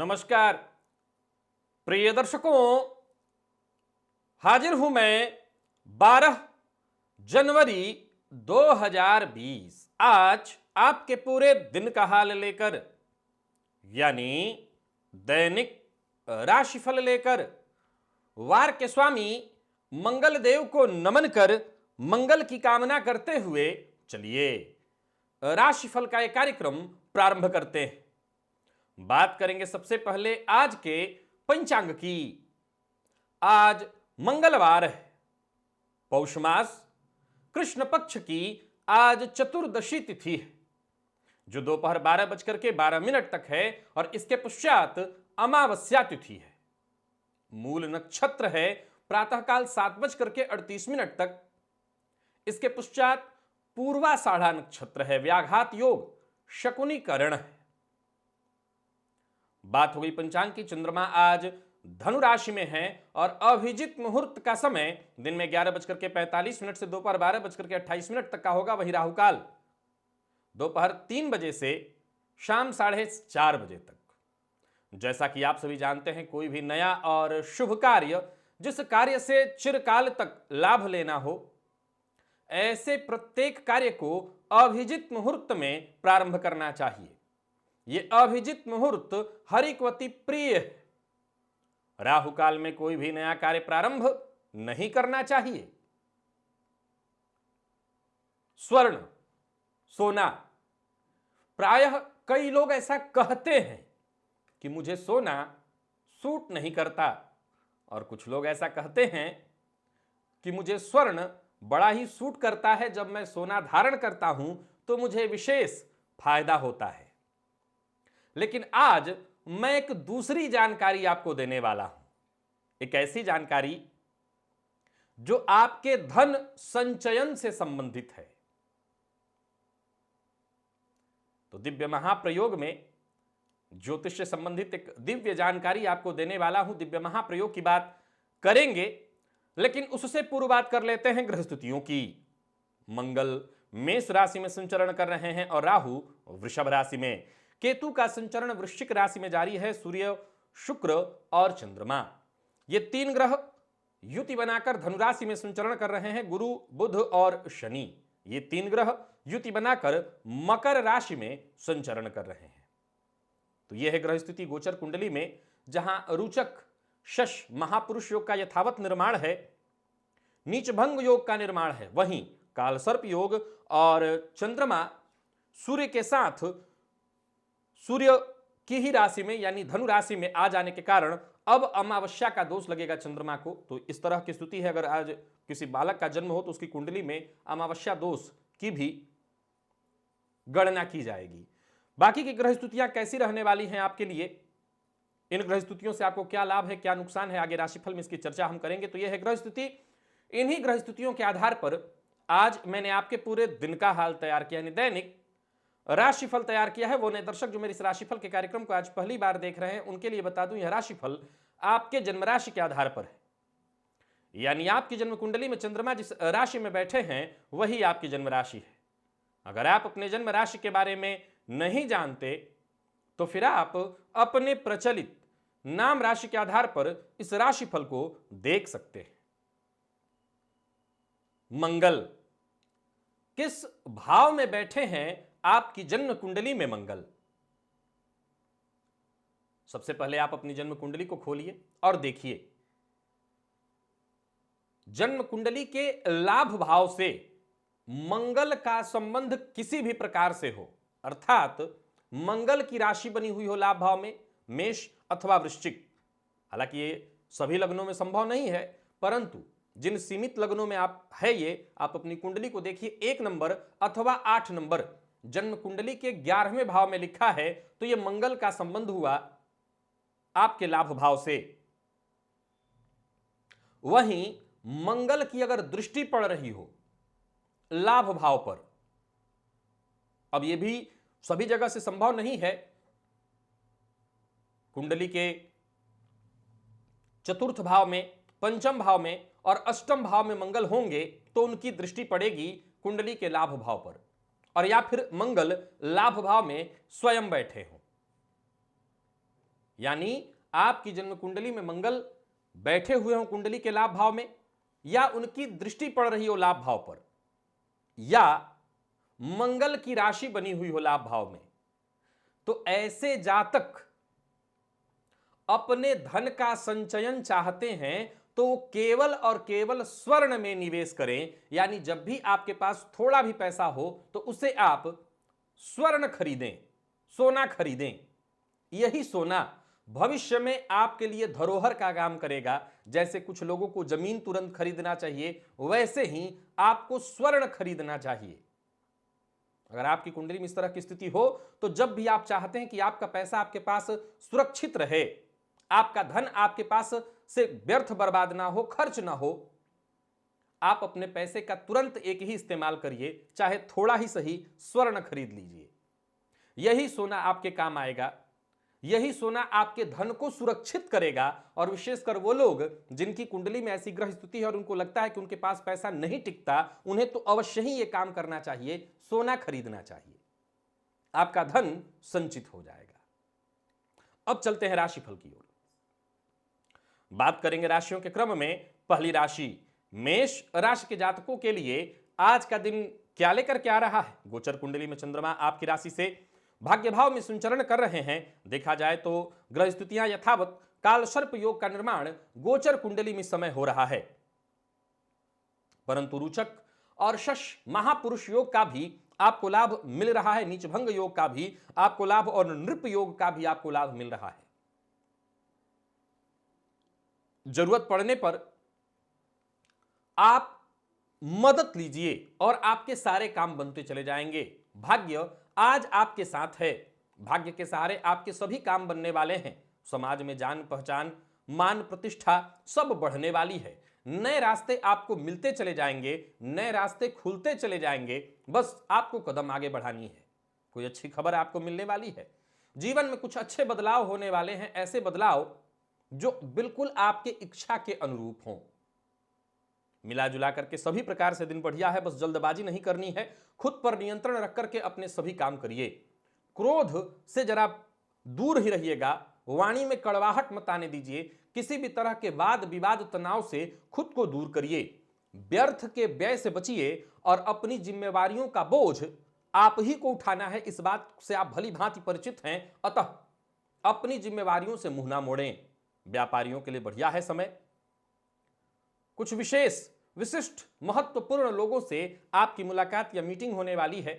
नमस्कार प्रिय दर्शकों, हाजिर हूं मैं 12 जनवरी 2020 आज आपके पूरे दिन का हाल लेकर, यानी दैनिक राशिफल लेकर वार के स्वामी मंगल देव को नमन कर मंगल की कामना करते हुए चलिए राशिफल का एक कार्यक्रम प्रारंभ करते हैं। बात करेंगे सबसे पहले आज के पंचांग की। आज मंगलवार है, पौष मास कृष्ण पक्ष की आज चतुर्दशी तिथि है जो दोपहर 12:12 तक है और इसके पश्चात अमावस्या तिथि है। मूल नक्षत्र है प्रातःकाल 7:38 तक, इसके पश्चात पूर्वाषाढ़ा नक्षत्र है, व्याघात योग शकुनी करण है। बात हो गई पंचांग की। चंद्रमा आज धनु राशि में है और अभिजित मुहूर्त का समय दिन में 11:45 से दोपहर 12:28 तक का होगा। वही राहुकाल दोपहर 3 बजे से शाम 4:30 बजे तक। जैसा कि आप सभी जानते हैं, कोई भी नया और शुभ कार्य, जिस कार्य से चिरकाल तक लाभ लेना हो, ऐसे प्रत्येक कार्य को अभिजित मुहूर्त में प्रारंभ करना चाहिए। ये अभिजित मुहूर्त हरिक्वती प्रिय है। राहु काल में कोई भी नया कार्य प्रारंभ नहीं करना चाहिए। स्वर्ण सोना, प्रायः कई लोग ऐसा कहते हैं कि मुझे सोना सूट नहीं करता, और कुछ लोग ऐसा कहते हैं कि मुझे स्वर्ण बड़ा ही सूट करता है, जब मैं सोना धारण करता हूं तो मुझे विशेष फायदा होता है। लेकिन आज मैं एक दूसरी जानकारी आपको देने वाला हूं, एक ऐसी जानकारी जो आपके धन संचयन से संबंधित है। तो दिव्य महाप्रयोग में ज्योतिष से संबंधित एक दिव्य जानकारी आपको देने वाला हूं। दिव्य महाप्रयोग की बात करेंगे, लेकिन उससे पूर्व बात कर लेते हैं ग्रह स्थितियों की। मंगल मेष राशि में संचरण कर रहे हैं और राहु वृषभ राशि में। केतु का संचरण वृश्चिक राशि में जारी है। सूर्य, शुक्र और चंद्रमा, ये 3 ग्रह युति बनाकर धनुराशि में संचरण कर रहे हैं। गुरु, बुध और शनि, ये 3 ग्रह युति बनाकर मकर राशि में संचरण कर रहे हैं। तो यह है ग्रह स्थिति गोचर कुंडली में, जहां रुचक शश महापुरुष योग का यथावत निर्माण है, नीचभंग योग का निर्माण है। वहीं कालसर्प योग और चंद्रमा सूर्य के साथ सूर्य की ही राशि में यानी धनु राशि में आ जाने के कारण अब अमावस्या का दोष लगेगा चंद्रमा को। तो इस तरह की स्थिति है, अगर आज किसी बालक का जन्म हो तो उसकी कुंडली में अमावस्या दोष की भी गणना की जाएगी। बाकी की ग्रह स्थितियां कैसी रहने वाली हैं आपके लिए, इन ग्रह स्थितियों से आपको क्या लाभ है, क्या नुकसान है, आगे राशिफल में इसकी चर्चा हम करेंगे। तो यह है ग्रह स्थिति। इन्हीं ग्रह स्थितियों के आधार पर आज मैंने आपके पूरे दिन का हाल तैयार किया, यानी दैनिक राशिफल तैयार किया है। वो नए दर्शक जो मेरे इस राशिफल के कार्यक्रम को आज पहली बार देख रहे हैं, उनके लिए बता दूं, यह राशिफल आपके जन्म राशि के आधार पर है, यानी आपकी जन्म कुंडली में चंद्रमा जिस राशि में बैठे हैं वही आपकी जन्म राशि है। अगर आप अपने जन्म राशि के बारे में नहीं जानते तो फिर आप अपने प्रचलित नाम राशि के आधार पर इस राशिफल को देख सकते हैं। मंगल किस भाव में बैठे हैं आपकी जन्म कुंडली में मंगल। सबसे पहले आप अपनी जन्म कुंडली को खोलिए और देखिए, जन्म कुंडली के लाभ भाव से मंगल का संबंध किसी भी प्रकार से हो, अर्थात मंगल की राशि बनी हुई हो लाभ भाव में, मेष अथवा वृश्चिक। हालांकि ये सभी लग्नों में संभव नहीं है, परंतु जिन सीमित लग्नों में आप है ये, आप अपनी कुंडली को देखिए, 1 नंबर अथवा 8 नंबर जन्म कुंडली के 11वें भाव में लिखा है तो यह मंगल का संबंध हुआ आपके लाभ भाव से। वहीं मंगल की अगर दृष्टि पड़ रही हो लाभ भाव पर, अब यह भी सभी जगह से संभव नहीं है, कुंडली के चतुर्थ भाव में, पंचम भाव में और अष्टम भाव में मंगल होंगे तो उनकी दृष्टि पड़ेगी कुंडली के लाभ भाव पर, और या फिर मंगल लाभ भाव में स्वयं बैठे हों। यानी आपकी जन्म कुंडली में मंगल बैठे हुए हो कुंडली के लाभ भाव में, या उनकी दृष्टि पड़ रही हो लाभ भाव पर, या मंगल की राशि बनी हुई हो लाभ भाव में, तो ऐसे जातक अपने धन का संचयन चाहते हैं तो वो केवल और केवल स्वर्ण में निवेश करें। यानी जब भी आपके पास थोड़ा भी पैसा हो तो उसे आप स्वर्ण खरीदें, सोना खरीदें। यही सोना भविष्य में आपके लिए धरोहर का काम करेगा। जैसे कुछ लोगों को जमीन तुरंत खरीदना चाहिए, वैसे ही आपको स्वर्ण खरीदना चाहिए। अगर आपकी कुंडली में इस तरह की स्थिति हो तो जब भी आप चाहते हैं कि आपका पैसा आपके पास सुरक्षित रहे, आपका धन आपके पास से व्यर्थ बर्बाद ना हो, खर्च ना हो, आप अपने पैसे का तुरंत एक ही इस्तेमाल करिए, चाहे थोड़ा ही सही, स्वर्ण खरीद लीजिए। यही सोना आपके काम आएगा, यही सोना आपके धन को सुरक्षित करेगा। और विशेषकर वो लोग जिनकी कुंडली में ऐसी ग्रह स्थिति है और उनको लगता है कि उनके पास पैसा नहीं टिकता, उन्हें तो अवश्य ही ये काम करना चाहिए, सोना खरीदना चाहिए। आपका धन संचित हो जाएगा। अब चलते हैं राशिफल की ओर। बात करेंगे राशियों के क्रम में। पहली राशि मेष राशि के जातकों के लिए आज का दिन क्या लेकर के आ रहा है। गोचर कुंडली में चंद्रमा आपकी राशि से भाग्य भाव में संचरण कर रहे हैं। देखा जाए तो ग्रह स्थितियां यथावत, काल सर्प योग का निर्माण गोचर कुंडली में समय हो रहा है, परंतु रुचक और शश महापुरुष योग का भी आपको लाभ मिल रहा है, नीचभंग योग का भी आपको लाभ और नृप योग का भी आपको लाभ मिल रहा है। जरूरत पड़ने पर आप मदद लीजिए और आपके सारे काम बनते चले जाएंगे। भाग्य आज आपके साथ है, भाग्य के सहारे आपके सभी काम बनने वाले हैं। समाज में जान पहचान, मान प्रतिष्ठा सब बढ़ने वाली है। नए रास्ते आपको मिलते चले जाएंगे, नए रास्ते खुलते चले जाएंगे, बस आपको कदम आगे बढ़ानी है। कोई अच्छी खबर आपको मिलने वाली है। जीवन में कुछ अच्छे बदलाव होने वाले हैं, ऐसे बदलाव जो बिल्कुल आपके इच्छा के अनुरूप हों। मिला जुला करके सभी प्रकार से दिन बढ़िया है, बस जल्दबाजी नहीं करनी है। खुद पर नियंत्रण रख करके अपने सभी काम करिए। क्रोध से जरा दूर ही रहिएगा, वाणी में कड़वाहट मत आने दीजिए। किसी भी तरह के वाद विवाद तनाव से खुद को दूर करिए। व्यर्थ के व्यय से बचिए और अपनी जिम्मेवारियों का बोझ आप ही को उठाना है, इस बात से आप भली भांति परिचित हैं। अतः अपनी जिम्मेवारियों से मुंह ना मोड़ें। व्यापारियों के लिए बढ़िया है समय। कुछ विशिष्ट महत्वपूर्ण लोगों से आपकी मुलाकात या मीटिंग होने वाली है,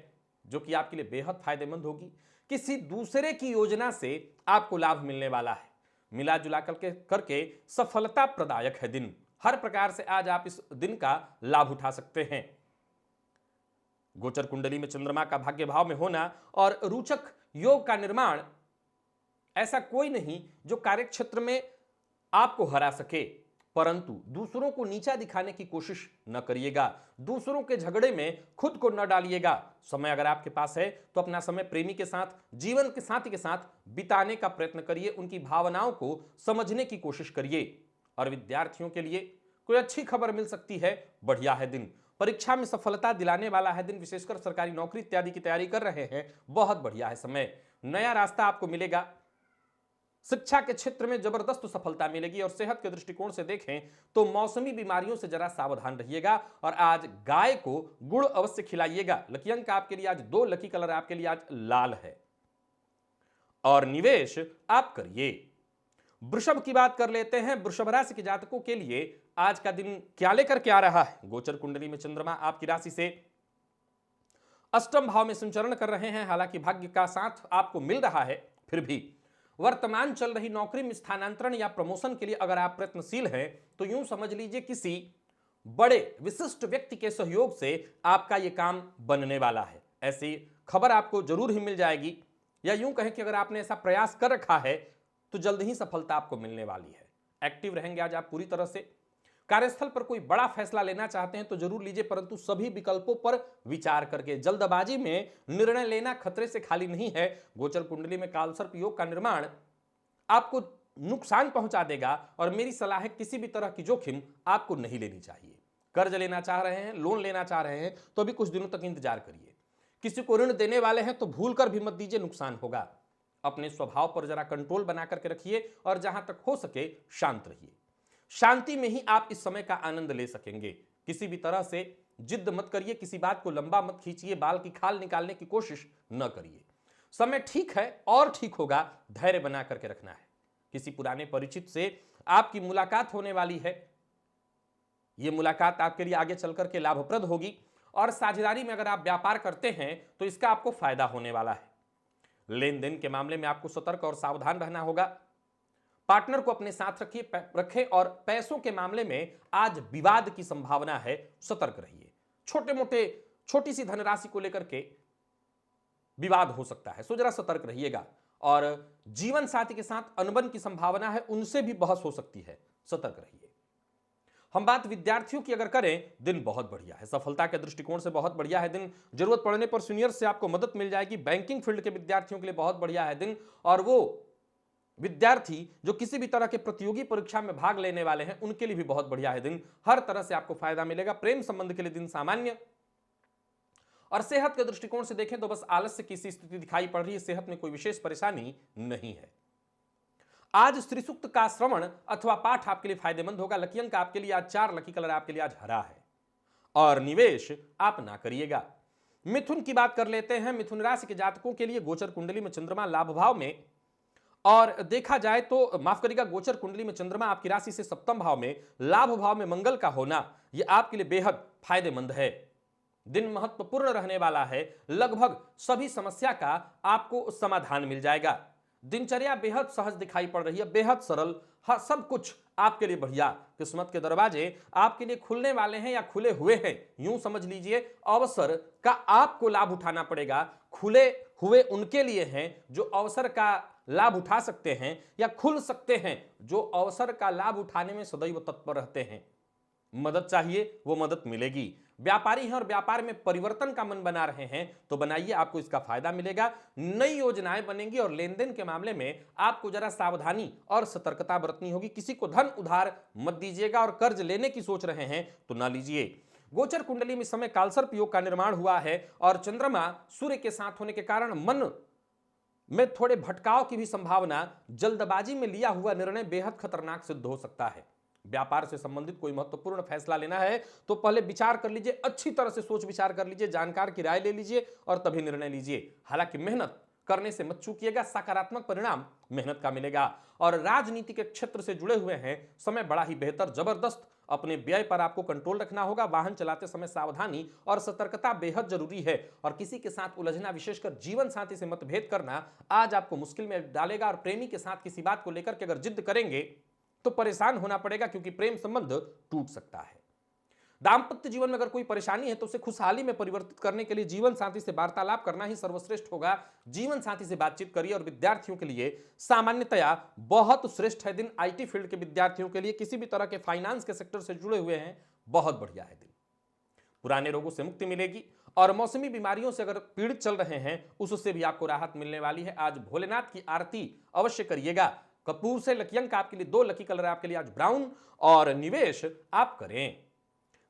जो कि आपके लिए बेहद फायदेमंद होगी। किसी दूसरे की योजना से आपको लाभ मिलने वाला है। मिला जुला करके सफलता प्रदायक है दिन। हर प्रकार से आज आप इस दिन का लाभ उठा सकते हैं। गोचर कुंडली में चंद्रमा का भाग्य भाव में होना और रुचक योग का निर्माण, ऐसा कोई नहीं जो कार्यक्षेत्र में आपको हरा सके, परंतु दूसरों को नीचा दिखाने की कोशिश न करिएगा। दूसरों के झगड़े में खुद को न डालिएगा। समय अगर आपके पास है तो अपना समय प्रेमी के साथ, जीवन के साथी के साथ बिताने का प्रयत्न करिए। उनकी भावनाओं को समझने की कोशिश करिए। और विद्यार्थियों के लिए कोई अच्छी खबर मिल सकती है, बढ़िया है दिन। परीक्षा में सफलता दिलाने वाला है दिन। विशेषकर सरकारी नौकरी इत्यादि की तैयारी कर रहे हैं, बहुत बढ़िया है समय। नया रास्ता आपको मिलेगा। शिक्षा के क्षेत्र में जबरदस्त सफलता मिलेगी। और सेहत के दृष्टिकोण से देखें तो मौसमी बीमारियों से जरा सावधान रहिएगा। और आज गाय को गुड़ अवश्य खिलाइएगा। लकी अंक आपके लिए आज 2, लकी कलर आपके लिए आज लाल है। और निवेश आप करिए। वृषभ की बात कर लेते हैं। वृषभ राशि के जातकों के लिए आज का दिन क्या लेकर के आ रहा है। गोचर कुंडली में चंद्रमा आपकी राशि से अष्टम भाव में संचरण कर रहे हैं। हालांकि भाग्य का साथ आपको मिल रहा है, फिर भी वर्तमान चल रही नौकरी में स्थानांतरण या प्रमोशन के लिए अगर आप प्रयत्नशील हैं तो यूं समझ लीजिए किसी बड़े विशिष्ट व्यक्ति के सहयोग से आपका यह काम बनने वाला है। ऐसी खबर आपको जरूर ही मिल जाएगी। या यूं कहें कि अगर आपने ऐसा प्रयास कर रखा है तो जल्द ही सफलता आपको मिलने वाली है। एक्टिव रहेंगे आज आप पूरी तरह से। कार्यस्थल पर कोई बड़ा फैसला लेना चाहते हैं तो जरूर लीजिए, परंतु सभी विकल्पों पर विचार करके। जल्दबाजी में निर्णय लेना खतरे से खाली नहीं है। गोचर कुंडली में कालसर्प योग का निर्माण आपको नुकसान पहुंचा देगा। और मेरी सलाह है, किसी भी तरह की जोखिम आपको नहीं लेनी चाहिए। कर्ज लेना चाह रहे हैं, लोन लेना चाह रहे हैं तो अभी कुछ दिनों तक इंतजार करिए। किसी को ऋण देने वाले हैं तो भूल कर भी मत दीजिए, नुकसान होगा। अपने स्वभाव पर जरा कंट्रोल बना करके रखिए और जहां तक हो सके शांत रहिए। शांति में ही आप इस समय का आनंद ले सकेंगे। किसी भी तरह से जिद मत करिए, किसी बात को लंबा मत खींचिए, बाल की खाल निकालने की कोशिश न करिए। समय ठीक है और ठीक होगा, धैर्य बना करके रखना है। किसी पुराने परिचित से आपकी मुलाकात होने वाली है। यह मुलाकात आपके लिए आगे चलकर के लाभप्रद होगी और साझेदारी में अगर आप व्यापार करते हैं तो इसका आपको फायदा होने वाला है। लेन देन के मामले में आपको सतर्क और सावधान रहना होगा। पार्टनर को अपने साथ रखें और पैसों के मामले में आज विवाद की संभावना है, सतर्क रहिए। छोटी सी धनराशि को लेकर के विवाद हो सकता है, सो जरा सतर्क रहिएगा। और जीवन साथी के साथ अनबन की संभावना है, उनसे भी बहस हो सकती है, सतर्क रहिए। हम बात विद्यार्थियों की अगर करें, दिन बहुत बढ़िया है, सफलता के दृष्टिकोण से बहुत बढ़िया है दिन। जरूरत पड़ने पर सीनियर से आपको मदद मिल जाएगी। बैंकिंग फील्ड के विद्यार्थियों के लिए बहुत बढ़िया है दिन। और वो विद्यार्थी जो किसी भी तरह के प्रतियोगी परीक्षा में भाग लेने वाले हैं, उनके लिए भी बहुत बढ़िया है दिन। हर तरह से आपको फायदा मिलेगा। प्रेम संबंध के लिए दिन सामान्य। और सेहत के दृष्टिकोण से देखें तो बस आलस्य की स्थिति दिखाई पड़ रही है, सेहत में कोई विशेष परेशानी नहीं है। आज श्री सूक्त का श्रवण अथवा पाठ आपके लिए फायदेमंद होगा। लकी अंक आपके लिए आज 4, लकी कलर आपके लिए आज हरा है। और निवेश आप ना करिएगा। मिथुन की बात कर लेते हैं। मिथुन राशि के जातकों के लिए गोचर कुंडली में चंद्रमा लाभ भाव में, और देखा जाए तो माफ करिएगा, गोचर कुंडली में चंद्रमा आपकी राशि से सप्तम भाव में, लाभ भाव में मंगल का होना यह आपके लिए बेहद फायदेमंद है। दिन महत्वपूर्ण रहने वाला है। लगभग सभी समस्या का आपको समाधान मिल जाएगा। दिनचर्या बेहद सहज दिखाई पड़ रही है, बेहद सरल। हाँ, सब कुछ आपके लिए बढ़िया। किस्मत के दरवाजे आपके लिए खुलने वाले हैं या खुले हुए हैं, यूं समझ लीजिए। अवसर का आपको लाभ उठाना पड़ेगा। खुले हुए उनके लिए हैं जो अवसर का लाभ उठा सकते हैं या खुल सकते हैं जो अवसर का लाभ उठाने में सदैव तत्पर रहते हैं। मदद चाहिए, वो मदद मिलेगी। व्यापारी हैं और व्यापार में परिवर्तन का मन बना रहे हैं तो बनाइए, आपको इसका फायदा मिलेगा। नई योजनाएं बनेंगी और लेन देन के मामले में आपको जरा सावधानी और सतर्कता बरतनी होगी। किसी को धन उधार मत दीजिएगा और कर्ज लेने की सोच रहे हैं तो ना लीजिए। गोचर कुंडली में समय कालसर्प योग का निर्माण हुआ है और चंद्रमा सूर्य के साथ होने के कारण मन में थोड़े भटकाव की भी संभावना। जल्दबाजी में लिया हुआ निर्णय बेहद खतरनाक सिद्ध हो सकता है। व्यापार से संबंधित कोई महत्वपूर्ण फैसला लेना है तो पहले विचार कर लीजिए, अच्छी तरह से सोच विचार कर लीजिए, जानकार की राय ले लीजिए और तभी निर्णय लीजिए। हालांकि मेहनत करने से मत चूकिएगा, सकारात्मक परिणाम मेहनत का मिलेगा। और राजनीति के क्षेत्र से जुड़े हुए हैं, समय बड़ा ही बेहतर, जबरदस्त। अपने व्यय पर आपको कंट्रोल रखना होगा। वाहन चलाते समय सावधानी और सतर्कता बेहद जरूरी है। और किसी के साथ उलझना, विशेषकर जीवन साथी से मतभेद करना आज आपको मुश्किल में डालेगा। और प्रेमी के साथ किसी बात को लेकर के अगर जिद करेंगे तो परेशान होना पड़ेगा, क्योंकि प्रेम संबंध टूट सकता है। दाम्पत्य जीवन में अगर कोई परेशानी है तो उसे खुशहाली में परिवर्तित करने के लिए जीवन साथी से वार्तालाप करना ही सर्वश्रेष्ठ होगा। जीवन साथी से बातचीत करिए। और विद्यार्थियों के लिए सामान्यतया बहुत श्रेष्ठ है दिन। आईटी फील्ड के विद्यार्थियों के लिए, किसी भी तरह के फाइनेंस के सेक्टर से जुड़े हुए हैं, बहुत बढ़िया है दिन। पुराने रोगों से मुक्ति मिलेगी और मौसमी बीमारियों से अगर पीड़ित चल रहे हैं उससे भी आपको राहत मिलने वाली है। आज भोलेनाथ की आरती अवश्य करिएगा। कपूर से लकी अंक आपके लिए 2, लकी कलर आपके लिए आज ब्राउन और निवेश आप करें।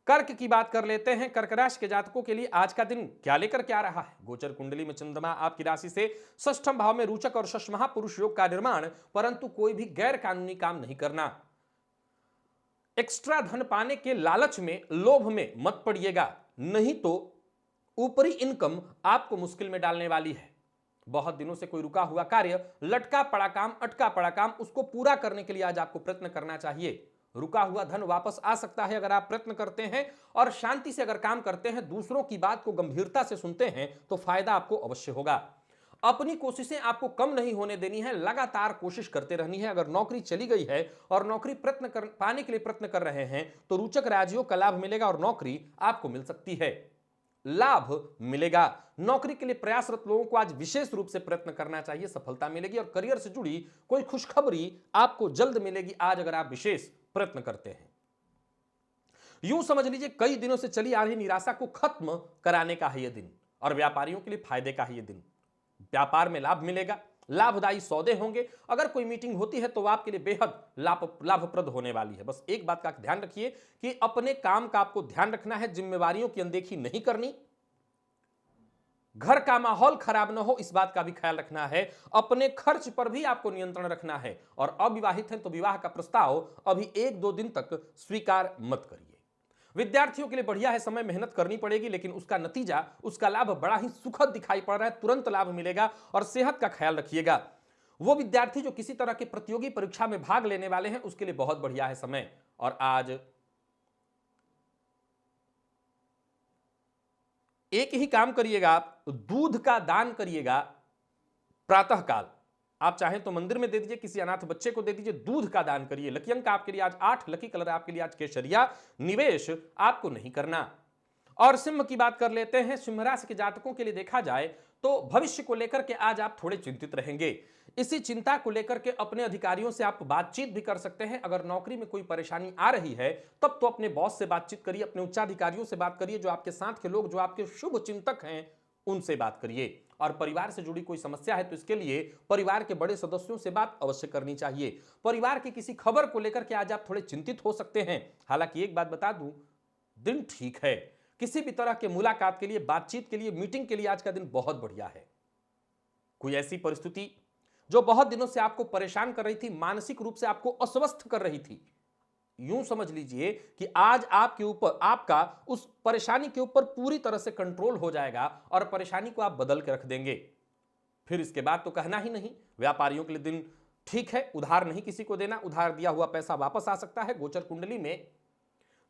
कर्क की बात कर लेते हैं। कर्क राशि के जातकों के लिए आज का दिन क्या लेकर के आ रहा है। गोचर कुंडली में चंद्रमा आपकी राशि से षष्ठम भाव में रोचक और षष्महा पुरुष योग का निर्माण, परंतु कोई भी गैर कानूनी काम नहीं करना। एक्स्ट्रा धन पाने के लालच में, लोभ में मत पड़िएगा, नहीं तो ऊपरी इनकम आपको मुश्किल में डालने वाली है। बहुत दिनों से कोई रुका हुआ कार्य, लटका पड़ा काम, अटका पड़ा काम, उसको पूरा करने के लिए आज आपको प्रयत्न करना चाहिए। रुका हुआ धन वापस आ सकता है अगर आप प्रयत्न करते हैं और शांति से अगर काम करते हैं, दूसरों की बात को गंभीरता से सुनते हैं तो फायदा आपको अवश्य होगा। अपनी कोशिशें आपको कम नहीं होने देनी है, लगातार कोशिश करते रहनी है। अगर नौकरी चली गई है और नौकरी पाने के लिए प्रयत्न कर रहे हैं तो रोचक राजयोग का लाभ मिलेगा और नौकरी आपको मिल सकती है, लाभ मिलेगा। नौकरी के लिए प्रयासरत लोगों को आज विशेष रूप से प्रयत्न करना चाहिए, सफलता मिलेगी। और करियर से जुड़ी कोई खुशखबरी आपको जल्द मिलेगी आज अगर आप विशेष प्रयत्न करते हैं। यूं समझ लीजिए कई दिनों से चली आ रही निराशा को खत्म कराने का है यह दिन और व्यापारियों के लिए फायदे का है यह दिन। व्यापार में लाभ मिलेगा, लाभदायी सौदे होंगे। अगर कोई मीटिंग होती है तो वह आपके लिए बेहद लाभप्रद होने वाली है। बस एक बात का ध्यान रखिए कि अपने काम का आपको ध्यान रखना है, जिम्मेवारियों की अनदेखी नहीं करनी। घर का माहौल खराब न हो इस बात का भी ख्याल रखना है, अपने खर्च पर भी आपको नियंत्रण रखना है। और अविवाहित हैं तो विवाह का प्रस्ताव अभी 1-2 दिन तक स्वीकार मत करिए। विद्यार्थियों के लिए बढ़िया है, समय मेहनत करनी पड़ेगी लेकिन उसका नतीजा, उसका लाभ बड़ा ही सुखद दिखाई पड़ रहा है, तुरंत लाभ मिलेगा। और सेहत का ख्याल रखिएगा। वो विद्यार्थी जो किसी तरह की प्रतियोगी परीक्षा में भाग लेने वाले हैं उसके लिए बहुत बढ़िया है समय। और आज एक ही काम करिएगा, आप दूध का दान करिएगा प्रातः काल। आप चाहें तो मंदिर में दे दीजिए, किसी अनाथ बच्चे को दे दीजिए, दूध का दान करिए। लकी अंक आपके लिए आज 8, लकी कलर आपके लिए आज केसरिया, निवेश आपको नहीं करना। और सिंह की बात कर लेते हैं। सिंह राशि के जातकों के लिए देखा जाए तो भविष्य को लेकर के आज आप थोड़े चिंतित रहेंगे। इसी चिंता को लेकर के अपने अधिकारियों से आप बातचीत भी कर सकते हैं। अगर नौकरी में कोई परेशानी आ रही है तब तो अपने बॉस से बातचीत करिए, अपने उच्चाधिकारियों से बात करिए, जो आपके साथ के लोग, जो आपके शुभ चिंतक हैं उनसे बात करिए। और परिवार से जुड़ी कोई समस्या है तो इसके लिए परिवार के बड़े सदस्यों से बात अवश्य करनी चाहिए। परिवार की किसी खबर को लेकर के आज आप थोड़े चिंतित हो सकते हैं। हालांकि एक बात बता दूं, दिन ठीक है। किसी भी तरह के मुलाकात के लिए, बातचीत के लिए, मीटिंग के लिए आज का दिन बहुत बढ़िया है। कोई ऐसी परिस्थिति जो बहुत दिनों से आपको परेशान कर रही थी, मानसिक रूप से आपको अस्वस्थ कर रही थी, यूं समझ लीजिए कि आज आपके ऊपर, आपका उस परेशानी के ऊपर पूरी तरह से कंट्रोल हो जाएगा और परेशानी को आप बदल के रख देंगे। फिर इसके बाद तो कहना ही नहीं। व्यापारियों के लिए दिन ठीक है, उधार नहीं किसी को देना, उधार दिया हुआ पैसा वापस आ सकता है। गोचर कुंडली में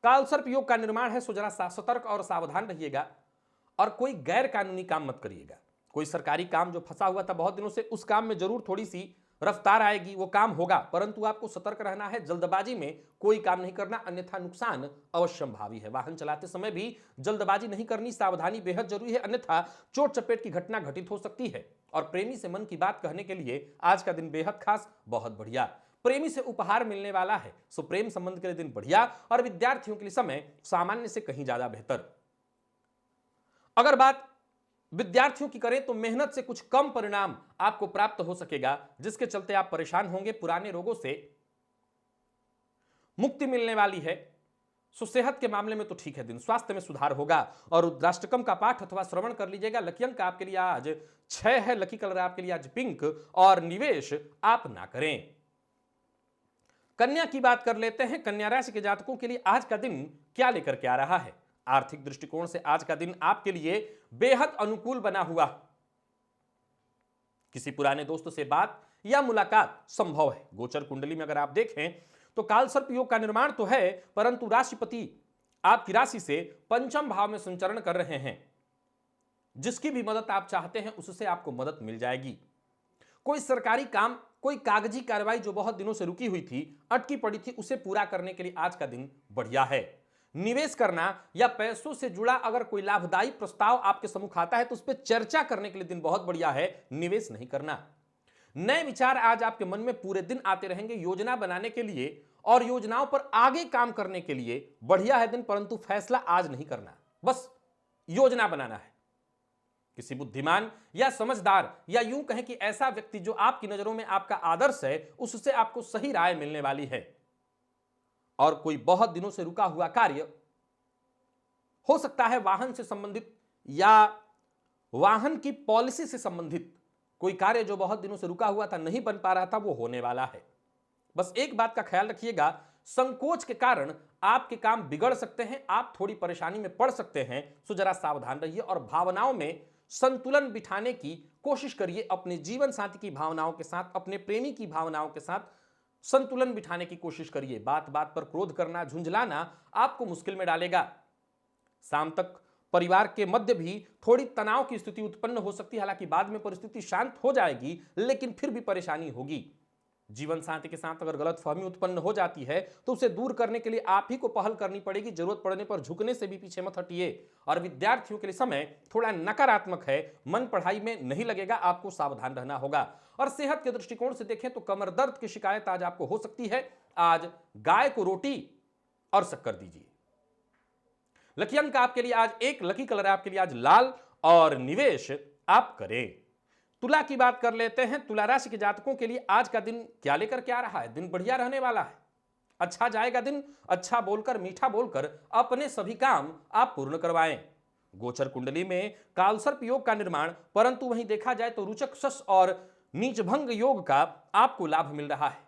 कालसर्प योग का निर्माण है, सो जरा सतर्क और सावधान रहिएगा। और कोई गैर कानूनी काम मत करिएगा। कोई सरकारी काम जो फंसा हुआ था बहुत दिनों से, उस काम में जरूर थोड़ी सी रफ्तार आएगी, वो काम होगा, परंतु आपको सतर्क रहना है। जल्दबाजी में कोई काम नहीं करना, अन्यथा नुकसान अवश्य भावी है। वाहन चलाते समय भी जल्दबाजी नहीं करनी, सावधानी बेहद जरूरी है, अन्यथा चोट चपेट की घटना घटित हो सकती है। और प्रेमी से मन की बात कहने के लिए आज का दिन बेहद खास, बहुत बढ़िया। प्रेमी से उपहार मिलने वाला है, सो प्रेम संबंध के लिए दिन बढ़िया। और विद्यार्थियों के लिए समय सामान्य से कहीं ज्यादा बेहतर। अगर बात विद्यार्थियों की करें तो मेहनत से कुछ कम परिणाम आपको प्राप्त हो सकेगा, जिसके चलते आप परेशान होंगे। पुराने रोगों से मुक्ति मिलने वाली है। सो सेहत के मामले में तो ठीक है दिन, स्वास्थ्य में सुधार होगा। और रुद्राष्टकम का पाठ अथवा श्रवण कर लीजिएगा। लकी अंक आपके लिए आज 6 है, लकी कलर आपके लिए आज पिंक, और निवेश आप ना करें। कन्या की बात कर लेते हैं। कन्या राशि के जातकों के लिए आज का दिन क्या लेकर के आ रहा है। आर्थिक दृष्टिकोण से आज का दिन आपके लिए बेहद अनुकूल बना हुआ। किसी पुराने दोस्त से बात या मुलाकात संभव है। गोचर कुंडली में अगर आप देखें तो कालसर्प योग का निर्माण तो है, परंतु राशिपति आपकी राशि से पंचम भाव में संचरण कर रहे हैं। जिसकी भी मदद आप चाहते हैं उससे आपको मदद मिल जाएगी। कोई सरकारी काम, कोई कागजी कार्रवाई जो बहुत दिनों से रुकी हुई थी, अटकी पड़ी थी, उसे पूरा करने के लिए आज का दिन बढ़िया है। निवेश करना या पैसों से जुड़ा अगर कोई लाभदायी प्रस्ताव आपके सम्मुख आता है तो उस पर चर्चा करने के लिए दिन बहुत बढ़िया है। निवेश नहीं करना। नए विचार आज आपके मन में पूरे दिन आते रहेंगे, योजना बनाने के लिए और योजनाओं पर आगे काम करने के लिए बढ़िया है दिन, परंतु फैसला आज नहीं करना, बस योजना बनाना है। किसी बुद्धिमान या समझदार या यूं कहें कि ऐसा व्यक्ति जो आपकी नजरों में आपका आदर्श है, उससे आपको सही राय मिलने वाली है। और कोई बहुत दिनों से रुका हुआ कार्य हो सकता है, वाहन से संबंधित या वाहन की पॉलिसी से संबंधित कोई कार्य जो बहुत दिनों से रुका हुआ था, नहीं बन पा रहा था, वो होने वाला है। बस एक बात का ख्याल रखिएगा, संकोच के कारण आपके काम बिगड़ सकते हैं, आप थोड़ी परेशानी में पड़ सकते हैं। सो जरा सावधान रहिए और भावनाओं में संतुलन बिठाने की कोशिश करिए। अपने जीवन साथी की भावनाओं के साथ, अपने प्रेमी की भावनाओं के साथ संतुलन बिठाने की कोशिश करिए। बात बात पर क्रोध करना, झुंझलाना आपको मुश्किल में डालेगा। शाम तक परिवार के मध्य भी थोड़ी तनाव की स्थिति उत्पन्न हो सकती है। हालांकि बाद में परिस्थिति शांत हो जाएगी, लेकिन फिर भी परेशानी होगी। जीवन साथी के साथ अगर गलतफहमी उत्पन्न हो जाती है तो उसे दूर करने के लिए आप ही को पहल करनी पड़ेगी। जरूरत पड़ने पर झुकने से भी पीछे मत हटिए। और विद्यार्थियों के लिए समय थोड़ा नकारात्मक है, मन पढ़ाई में नहीं लगेगा, आपको सावधान रहना होगा। और सेहत के दृष्टिकोण से देखें तो कमर दर्द की शिकायत आज आपको हो सकती है। आज गाय को रोटी और शक्कर दीजिए। लकी अंक आपके लिए आज 1, लकी कलर आपके लिए आज लाल, और निवेश आप करें। तुला की बात कर लेते हैं। तुला राशि के जातकों के लिए आज का दिन क्या लेकर के आ रहा है। दिन बढ़िया रहने वाला है, अच्छा जाएगा दिन। अच्छा बोलकर, मीठा बोलकर अपने सभी काम आप पूर्ण करवाएं। गोचर कुंडली में कालसर्प योग का निर्माण, परंतु वहीं देखा जाए तो रुचक शश और नीचभंग योग का आपको लाभ मिल रहा है।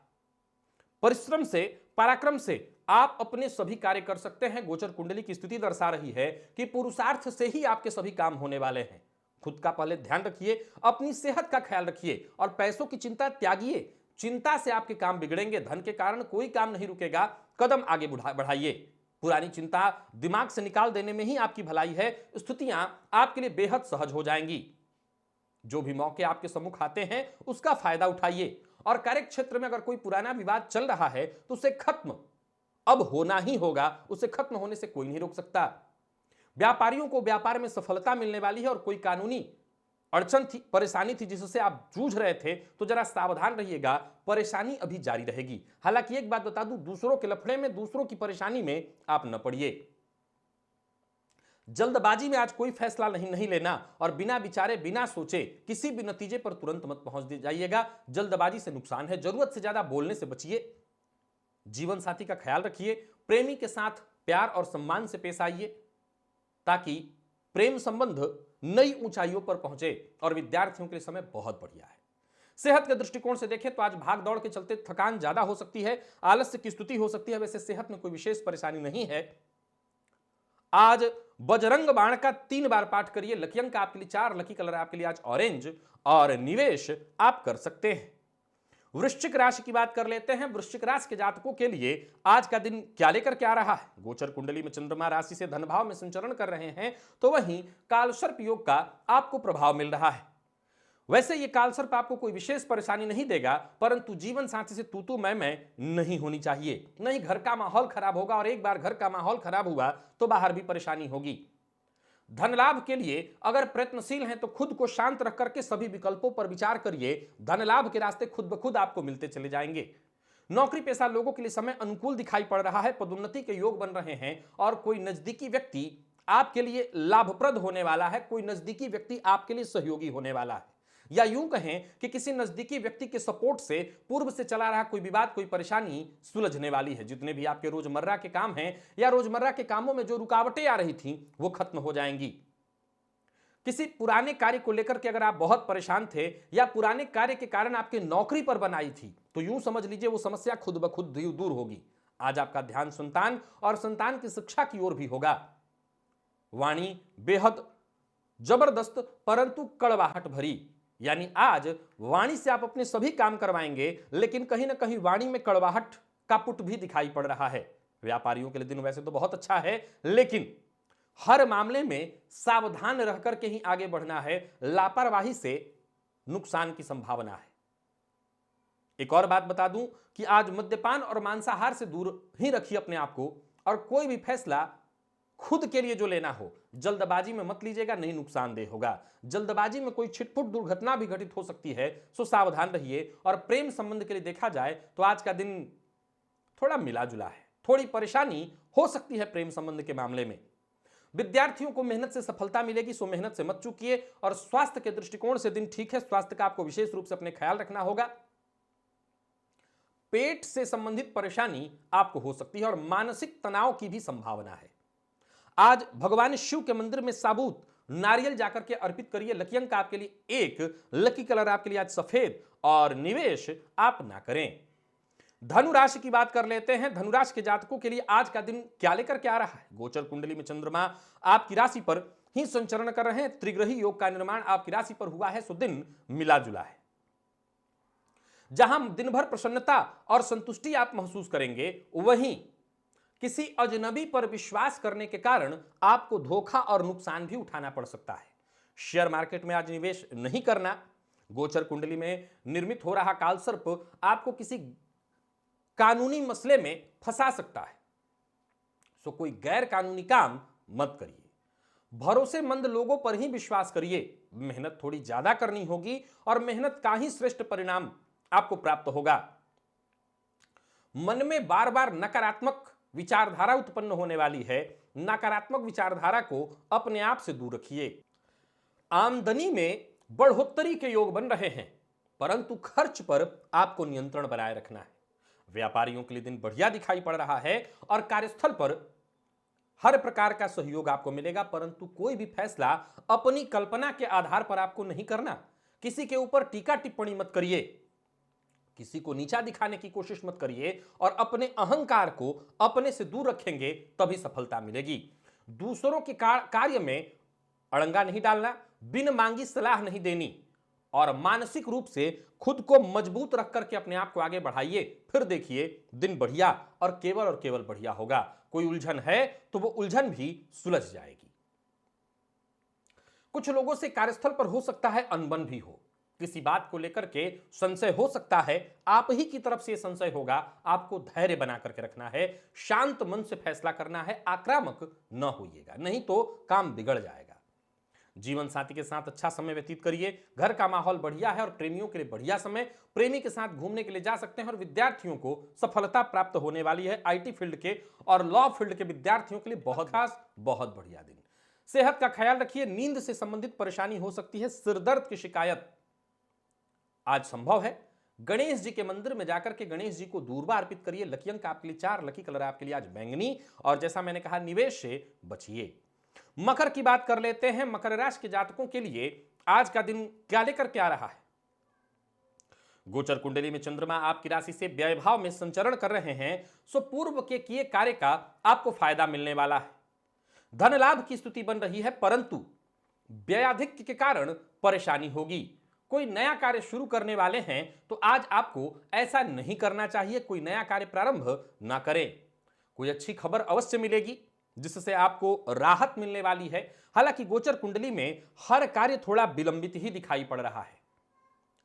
परिश्रम से, पराक्रम से आप अपने सभी कार्य कर सकते हैं। गोचर कुंडली की स्थिति दर्शा रही है कि पुरुषार्थ से ही आपके सभी काम होने वाले हैं। खुद का पहले ध्यान रखिए, अपनी सेहत का ख्याल रखिए और पैसों की चिंता त्यागिए। चिंता से आपके काम बिगड़ेंगे, धन के कारण कोई काम नहीं रुकेगा, कदम आगे बढ़ाइए। पुरानी चिंता दिमाग से निकाल देने में ही आपकी भलाई है। स्थितियां आपके लिए बेहद सहज हो जाएंगी। जो भी मौके आपके सम्मुख आते हैं उसका फायदा उठाइए और कार्य क्षेत्र में अगर कोई पुराना विवाद चल रहा है तो उसे खत्म अब होना ही होगा, उसे खत्म होने से कोई नहीं रोक सकता। व्यापारियों को व्यापार में सफलता मिलने वाली है और कोई कानूनी अड़चन थी, परेशानी थी जिससे आप जूझ रहे थे तो जरा सावधान रहिएगा, परेशानी अभी जारी रहेगी। हालांकि एक बात बता दूं, दूसरों के लफड़े में, दूसरों की परेशानी में आप न पड़िए। जल्दबाजी में आज कोई फैसला नहीं लेना और बिना विचारे, बिना सोचे किसी भी नतीजे पर तुरंत मत पहुंच जाइएगा। जल्दबाजी से नुकसान है। जरूरत से ज्यादा बोलने से बचिए। जीवन साथी का ख्याल रखिए। प्रेमी के साथ प्यार और सम्मान से पेश आइए ताकि प्रेम संबंध नई ऊंचाइयों पर पहुंचे। और विद्यार्थियों के लिए समय बहुत बढ़िया है। सेहत के दृष्टिकोण से देखें तो आज भाग दौड़ के चलते थकान ज्यादा हो सकती है, आलस्य की स्थिति हो सकती है। वैसे सेहत में कोई विशेष परेशानी नहीं है। आज बजरंग बाण का 3 बार पाठ करिए। लकी अंक आपके लिए 4, लकी कलर आपके लिए आज ऑरेंज और निवेश आप कर सकते हैं। वृश्चिक राशि की बात कर लेते हैं। वृश्चिक राशि के जातकों के लिए आज का दिन क्या लेकर के आ रहा है? गोचर कुंडली में चंद्रमा राशि से धन भाव में संचरण कर रहे हैं, तो वहीं कालसर्प योग का आपको प्रभाव मिल रहा है। वैसे ये कालसर्प आपको कोई विशेष परेशानी नहीं देगा, परंतु जीवन साथी से तू मैं नहीं होनी चाहिए, नहीं घर का माहौल खराब होगा। और एक बार घर का माहौल खराब हुआ तो बाहर भी परेशानी होगी। धन लाभ के लिए अगर प्रयत्नशील हैं तो खुद को शांत रख करके सभी विकल्पों पर विचार करिए। धन लाभ के रास्ते खुद ब खुद आपको मिलते चले जाएंगे। नौकरी पेशा लोगों के लिए समय अनुकूल दिखाई पड़ रहा है। पदोन्नति के योग बन रहे हैं और कोई नजदीकी व्यक्ति आपके लिए लाभप्रद होने वाला है। कोई नजदीकी व्यक्ति आपके लिए सहयोगी होने वाला है, या यूं कहें कि किसी नजदीकी व्यक्ति के सपोर्ट से पूर्व से चला रहा कोई विवाद, कोई परेशानी सुलझने वाली है। जितने भी आपके रोजमर्रा के काम हैं या रोजमर्रा के कामों में जो रुकावटें आ रही थीं वो खत्म हो जाएंगी। किसी पुराने कार्य को लेकर के अगर आप बहुत परेशान थे या पुराने कार्य के कारण आपकी नौकरी पर बनाई थी, तो यूं समझ लीजिए वो समस्या खुद ब खुद दूर होगी। आज आपका ध्यान संतान और संतान की शिक्षा की ओर भी होगा। वाणी बेहद जबरदस्त परंतु कड़वाहट भरी, यानी आज वाणी से आप अपने सभी काम करवाएंगे, लेकिन कहीं ना कहीं वाणी में कड़वाहट का पुट भी दिखाई पड़ रहा है। व्यापारियों के लिए दिन वैसे तो बहुत अच्छा है, लेकिन हर मामले में सावधान रह करके ही आगे बढ़ना है। लापरवाही से नुकसान की संभावना है। एक और बात बता दूं कि आज मद्यपान और मांसाहार से दूर ही रखिए अपने आप को, और कोई भी फैसला खुद के लिए जो लेना हो जल्दबाजी में मत लीजिएगा, नहीं नुकसानदेह होगा। जल्दबाजी में कोई छिटपुट दुर्घटना भी घटित हो सकती है, सो सावधान रहिए। और प्रेम संबंध के लिए देखा जाए तो आज का दिन थोड़ा मिला जुला है। थोड़ी परेशानी हो सकती है प्रेम संबंध के मामले में। विद्यार्थियों को मेहनत से सफलता मिलेगी, सो मेहनत से मत चूकिए। और स्वास्थ्य के दृष्टिकोण से दिन ठीक है। स्वास्थ्य का आपको विशेष रूप से अपने ख्याल रखना होगा। पेट से संबंधित परेशानी आपको हो सकती है और मानसिक तनाव की भी संभावना है। आज भगवान शिव के मंदिर में साबुत नारियल जाकर के अर्पित करिए। लकी अंक आपके लिए 1, लकी कलर आपके लिए आज सफेद और निवेश आप ना करें। धनु राशि की बात कर लेते हैं। धनु राशि के जातकों के लिए आज का दिन क्या लेकर के आ रहा है? गोचर कुंडली में चंद्रमा आपकी राशि पर ही संचरण कर रहे हैं। त्रिग्रही योग का निर्माण आपकी राशि पर हुआ है, सो दिन मिला जुला है। जहां दिन भर प्रसन्नता और संतुष्टि आप महसूस करेंगे, वहीं किसी अजनबी पर विश्वास करने के कारण आपको धोखा और नुकसान भी उठाना पड़ सकता है। शेयर मार्केट में आज निवेश नहीं करना। गोचर कुंडली में निर्मित हो रहा कालसर्प आपको किसी कानूनी मसले में फंसा सकता है, सो कोई गैर कानूनी काम मत करिए। भरोसेमंद लोगों पर ही विश्वास करिए। मेहनत थोड़ी ज्यादा करनी होगी और मेहनत का ही श्रेष्ठ परिणाम आपको प्राप्त होगा। मन में बार बार नकारात्मक विचारधारा उत्पन्न होने वाली है। नकारात्मक विचारधारा को अपने आप से दूर रखिए। आमदनी में बढ़ोतरी के योग बन रहे हैं, परंतु खर्च पर आपको नियंत्रण बनाए रखना है। व्यापारियों के लिए दिन बढ़िया दिखाई पड़ रहा है और कार्यस्थल पर हर प्रकार का सहयोग आपको मिलेगा, परंतु कोई भी फैसला अपनी कल्पना के आधार पर आपको नहीं करना। किसी के ऊपर टीका टिप्पणी मत करिए, किसी को नीचा दिखाने की कोशिश मत करिए, और अपने अहंकार को अपने से दूर रखेंगे तभी सफलता मिलेगी। दूसरों के कार्य में अड़ंगा नहीं डालना, बिन मांगी सलाह नहीं देनी, और मानसिक रूप से खुद को मजबूत रख करके अपने आप को आगे बढ़ाइए। फिर देखिए दिन बढ़िया और केवल बढ़िया होगा। कोई उलझन है तो वो उलझन भी सुलझ जाएगी। कुछ लोगों से कार्यस्थल पर हो सकता है अनबन भी हो, किसी बात को लेकर के संशय हो सकता है, आप ही की तरफ से संशय होगा। आपको धैर्य बना करके रखना है, शांत मन से फैसला करना है, आक्रामक न होइएगा, नहीं तो काम बिगड़ जाएगा। जीवन साथी के साथ अच्छा समय व्यतीत करिए, घर का माहौल बढ़िया है और प्रेमियों के लिए बढ़िया समय। प्रेमी के साथ घूमने के लिए जा सकते हैं और विद्यार्थियों को सफलता प्राप्त होने वाली है। आईटी फील्ड के और लॉ फील्ड के विद्यार्थियों के लिए बहुत खास, बहुत बढ़िया दिन। सेहत का ख्याल रखिए, नींद से संबंधित परेशानी हो सकती है, सिरदर्द की शिकायत आज संभव है। गणेश जी के मंदिर में जाकर के गणेश जी को दूर्वा अर्पित करिए। लकी अंक आपके लिए 4, लकी कलर आपके लिए आज बैंगनी, और जैसा मैंने कहा निवेश से बचिए। मकर की बात कर लेते हैं। मकर राशि के जातकों के लिए आज का दिन क्या लेकर के आ रहा है? गोचर कुंडली में चंद्रमा आपकी राशि से व्यय भाव में संचरण कर रहे हैं, सो पूर्व के किए कार्य का आपको फायदा मिलने वाला है। धन लाभ की स्थिति बन रही है, परंतु व्ययाधिक्य के कारण परेशानी होगी। कोई नया कार्य शुरू करने वाले हैं तो आज आपको ऐसा नहीं करना चाहिए, कोई नया कार्य प्रारंभ ना करें। कोई अच्छी खबर अवश्य मिलेगी जिससे आपको राहत मिलने वाली है। हालांकि गोचर कुंडली में हर कार्य थोड़ा विलंबित ही दिखाई पड़ रहा है।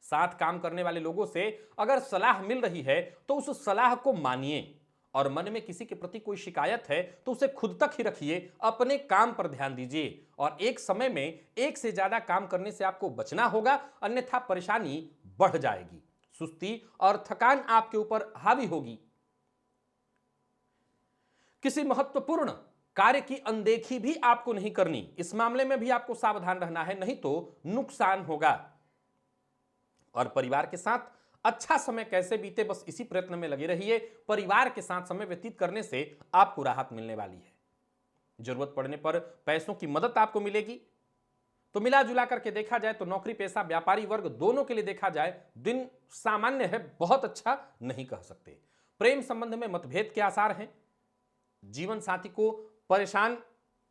साथ काम करने वाले लोगों से अगर सलाह मिल रही है तो उस सलाह को मानिए, और मन में किसी के प्रति कोई शिकायत है तो उसे खुद तक ही रखिए, अपने काम पर ध्यान दीजिए। और एक समय में एक से ज्यादा काम करने से आपको बचना होगा, अन्यथा परेशानी बढ़ जाएगी, सुस्ती और थकान आपके ऊपर हावी होगी। किसी महत्वपूर्ण कार्य की अनदेखी भी आपको नहीं करनी, इस मामले में भी आपको सावधान रहना है, नहीं तो नुकसान होगा। और परिवार के साथ अच्छा समय कैसे बीते, बस इसी प्रयत्न में लगे रहिए। परिवार के साथ समय व्यतीत करने से आपको राहत मिलने वाली है। जरूरत पड़ने पर पैसों की मदद आपको मिलेगी। तो मिला जुला करके देखा जाए तो नौकरी पेशा व्यापारी वर्ग दोनों के लिए देखा जाए दिन सामान्य है, बहुत अच्छा नहीं कह सकते। प्रेम संबंध में मतभेद के आसार हैं। जीवन साथी को परेशान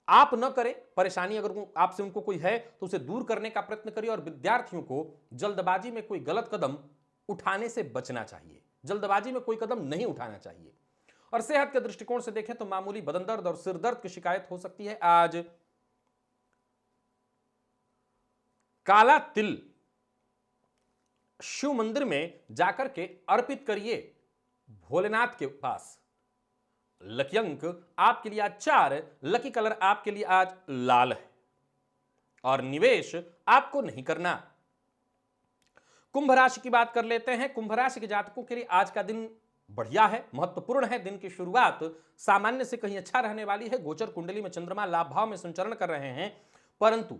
आप न करें, परेशानी अगर आपसे उनको कोई है तो उसे दूर करने का प्रयत्न करिए। और विद्यार्थियों को जल्दबाजी में कोई गलत कदम उठाने से बचना चाहिए, जल्दबाजी में कोई कदम नहीं उठाना चाहिए। और सेहत के दृष्टिकोण से देखें तो मामूली बदन दर्द और सिर दर्द की शिकायत हो सकती है। आज काला तिल शिव मंदिर में जाकर के अर्पित करिए भोलेनाथ के पास। लकी अंक आपके लिए आज 4, लकी कलर आपके लिए आज लाल है, और निवेश आपको नहीं करना। कुंभ राशि की बात कर लेते हैं। कुंभ राशि के जातकों के लिए आज का दिन बढ़िया है, महत्वपूर्ण है। दिन की शुरुआत सामान्य से कहीं अच्छा रहने वाली है। गोचर कुंडली में चंद्रमा लाभ भाव में संचरण कर रहे हैं, परंतु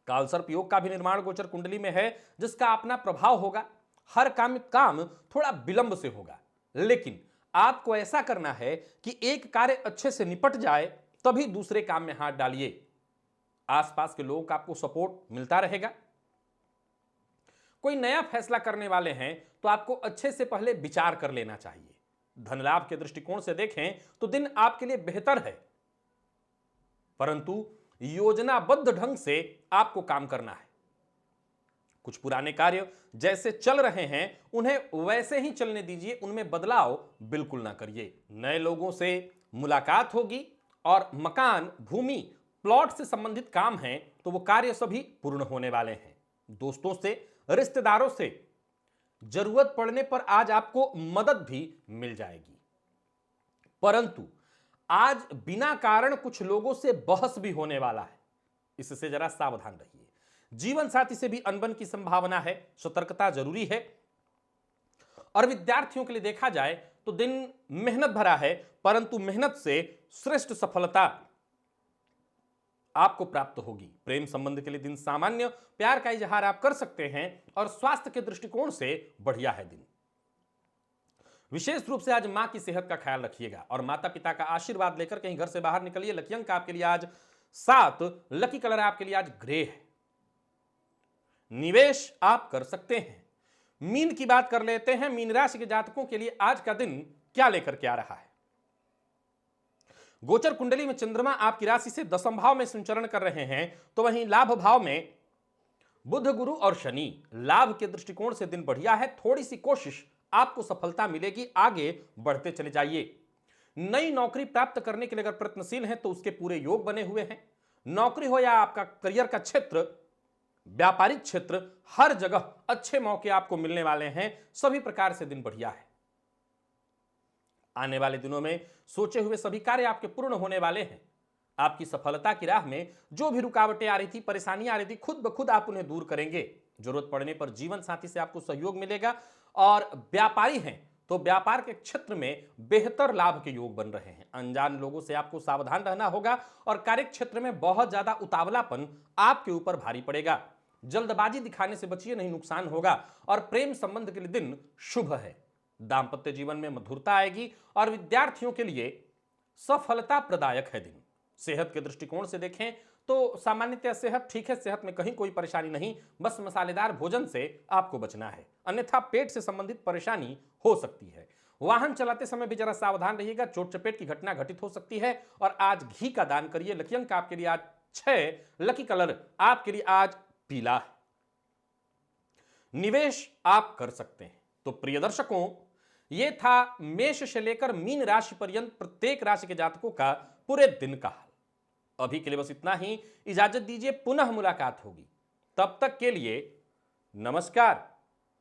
कालसर्प योग का भी निर्माण गोचर कुंडली में है, जिसका अपना प्रभाव होगा। हर काम थोड़ा विलंब से होगा, लेकिन आपको ऐसा करना है कि एक कार्य अच्छे से निपट जाए तभी दूसरे काम में हाथ डालिए। आसपास के लोगों का आपको सपोर्ट मिलता रहेगा। कोई नया फैसला करने वाले हैं तो आपको अच्छे से पहले विचार कर लेना चाहिए। धन लाभ के दृष्टिकोण से देखें तो दिन आपके लिए बेहतर है, परंतु योजनाबद्ध ढंग से आपको काम करना है। कुछ पुराने कार्य जैसे चल रहे हैं उन्हें वैसे ही चलने दीजिए, उनमें बदलाव बिल्कुल ना करिए। नए लोगों से मुलाकात होगी, और मकान, भूमि, प्लॉट से संबंधित काम हैं तो वो कार्य सभी पूर्ण होने वाले हैं। दोस्तों से, रिश्तेदारों से जरूरत पड़ने पर आज आपको मदद भी मिल जाएगी, परंतु आज बिना कारण कुछ लोगों से बहस भी होने वाला है, इससे जरा सावधान रहिए। जीवन साथी से भी अनबन की संभावना है, सतर्कता जरूरी है। और विद्यार्थियों के लिए देखा जाए तो दिन मेहनत भरा है, परंतु मेहनत से श्रेष्ठ सफलता आपको प्राप्त होगी। प्रेम संबंध के लिए दिन सामान्य, प्यार का इजहार आप कर सकते हैं, और स्वास्थ्य के दृष्टिकोण से बढ़िया है दिन। विशेष रूप से आज मां की सेहत का ख्याल रखिएगा और माता पिता का आशीर्वाद लेकर कहीं घर से बाहर निकलिए। लकी अंक आपके लिए आज 7, लकी कलर आपके लिए आज ग्रे है। निवेश आप कर सकते हैं। मीन की बात कर लेते हैं। मीन राशि के जातकों के लिए आज का दिन क्या लेकर के आ रहा है। गोचर कुंडली में चंद्रमा आपकी राशि से 10वें भाव में संचरण कर रहे हैं, तो वहीं लाभ भाव में बुध, गुरु और शनि। लाभ के दृष्टिकोण से दिन बढ़िया है। थोड़ी सी कोशिश, आपको सफलता मिलेगी। आगे बढ़ते चले जाइए। नई नौकरी प्राप्त करने के लिए अगर प्रयत्नशील हैं तो उसके पूरे योग बने हुए हैं। नौकरी हो या आपका करियर का क्षेत्र, व्यापारिक क्षेत्र, हर जगह अच्छे मौके आपको मिलने वाले हैं। सभी प्रकार से दिन बढ़िया है। आने वाले दिनों में सोचे हुए सभी कार्य आपके पूर्ण होने वाले हैं। आपकी सफलता की राह में जो भी रुकावटें आ रही थी, परेशानियां आ रही थी, खुद ब खुद आप उन्हें दूर करेंगे। जरूरत पड़ने पर जीवन साथी से आपको सहयोग मिलेगा। और व्यापारी हैं तो व्यापार के क्षेत्र में बेहतर लाभ के योग बन रहे हैं। अनजान लोगों से आपको सावधान रहना होगा और कार्य क्षेत्र में बहुत ज्यादा उतावलापन आपके ऊपर भारी पड़ेगा। जल्दबाजी दिखाने से बचिए, नहीं नुकसान होगा। और प्रेम संबंध के लिए दिन शुभ है। दांपत्य जीवन में मधुरता आएगी और विद्यार्थियों के लिए सफलता प्रदायक है दिन। सेहत के दृष्टिकोण से देखें तो सामान्यतः सेहत ठीक है। सेहत में कहीं कोई परेशानी नहीं, बस मसालेदार भोजन से आपको बचना है, अन्यथा पेट से संबंधित परेशानी हो सकती है। वाहन चलाते समय भी जरा सावधान रहिएगा, चोट चपेट की घटना घटित हो सकती है। और आज घी का दान करिए। लकी अंक आपके लिए आज 6, लकी कलर आपके लिए आज पीला है। निवेश आप कर सकते हैं। तो प्रिय दर्शकों, यह था मेष से लेकर मीन राशि पर्यंत प्रत्येक राशि के जातकों का पूरे दिन का हाल। अभी के लिए बस इतना ही। इजाजत दीजिए, पुनः मुलाकात होगी। तब तक के लिए नमस्कार।